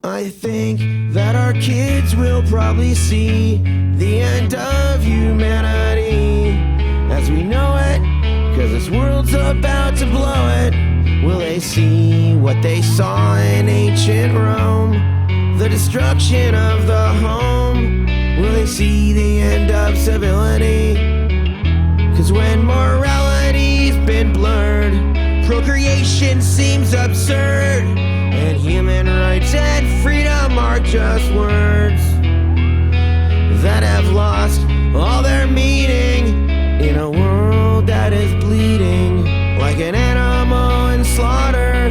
I think that our kids will probably see the end of humanity as we know it, 'cause this world's about to blow it. Will they see what they saw in ancient Rome, the destruction of the home? Will they see the end of civility? 'Cause when morality's been blurred, procreation seems absurd, and human rights and freedom are just words that have lost all their meaning in a world that is bleeding like an animal in slaughter.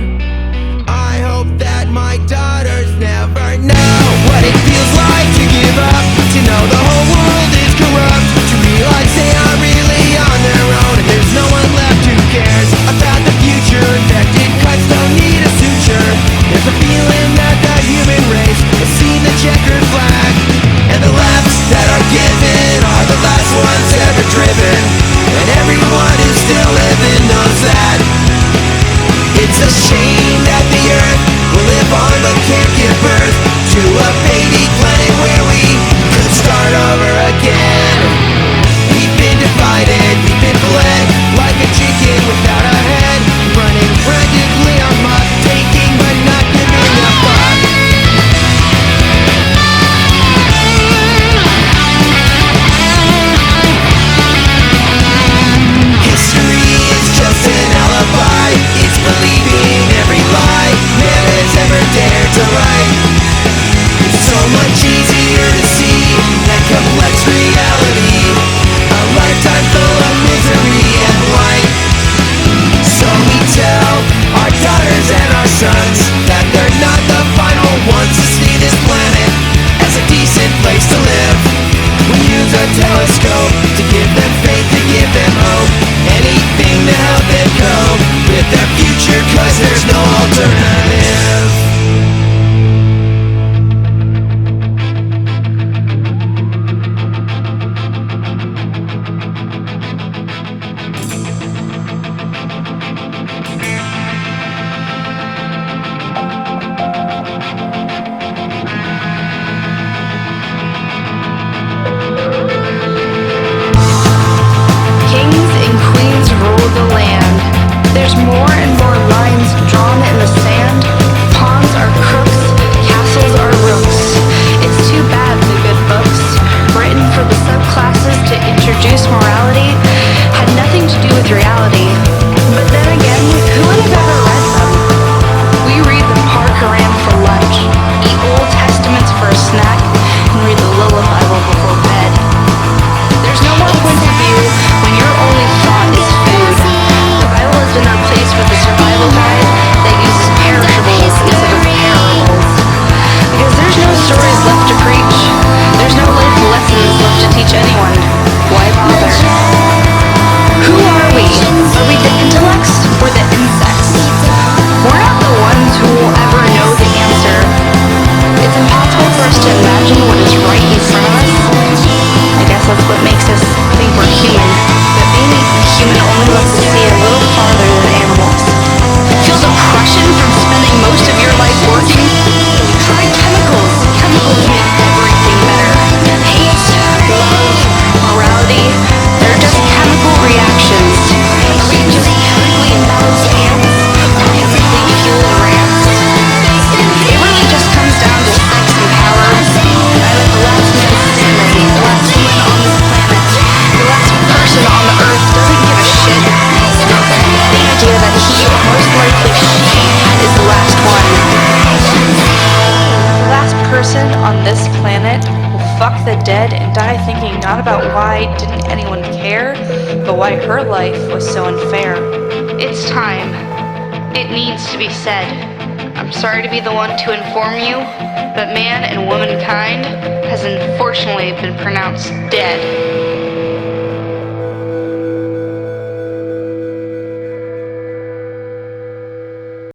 I hope that my daughters never know what it feels like to give up, to know the whole world is corrupt, to realize they are really on their own and there's no one left who cares about the future. Infected cuts don't need a suture. There's a feeling that the human race has seen the checkered flag, and the laps that are given are the last ones ever driven, and everyone who's still living knows that it's a shame that the earth will live on but can't give birth to a baby planet where we could start over again. We've been divided, we've been bled like a chicken without a head, running frantically amok, taking but not giving a fuck. History is just an alibi, it's believing every lie man has ever dared to write. It's so much easier to see that complex reality, a lifetime full of misery and blight. So we tell our daughters and our sons that they're not the final ones to see this planet as a decent place to live. We use a telescope to give them faith, to give them hope, anything to help them cope with their future, 'cause there's no alternative. Kings and queens rule the land. There's more and more lines drawn in the sand. Pawns are crooks, castles are rooks. It's too bad the good books, written for the subclasses to introduce morality, had nothing to do with reality. But then again, who would have ever read them? We read the park around for lunch, eat Old Testaments for a snack, and read the Lilith Bible before bed. There's no more point of view when your only thought is food. The Bible has been replaced with a survival guide that uses perishables instead of parables. Because there's no stories left to preach. There's no life lessons left to teach anyone. Why bother? Who are we? Are we the intellects or the insects? We're not the ones who will ever know the answer. It's impossible for us to imagine what is right in front of us. I guess that's what makes us think we're human. But being human only lets us see a little farther than animals. Feel depression from spending most of your life working? Try chemicals. Chemicals make everything better. Hate, love, morality, they're just chemical reactions. Are we just chemically imbalanced ants? Or chemically fueled rants? It really just comes down to sex and power. Either the last man standing, the last woman on this planet, the last person on the earth doesn't give a shit. The idea that he, or most likely she, is the last one. The last person on this planet will fuck the dead and die thinking not about why didn't anyone care, but why her life was so unfair. It's time. It needs to be said. I'm sorry to be the one to inform you, but man and womankind has unfortunately been pronounced dead.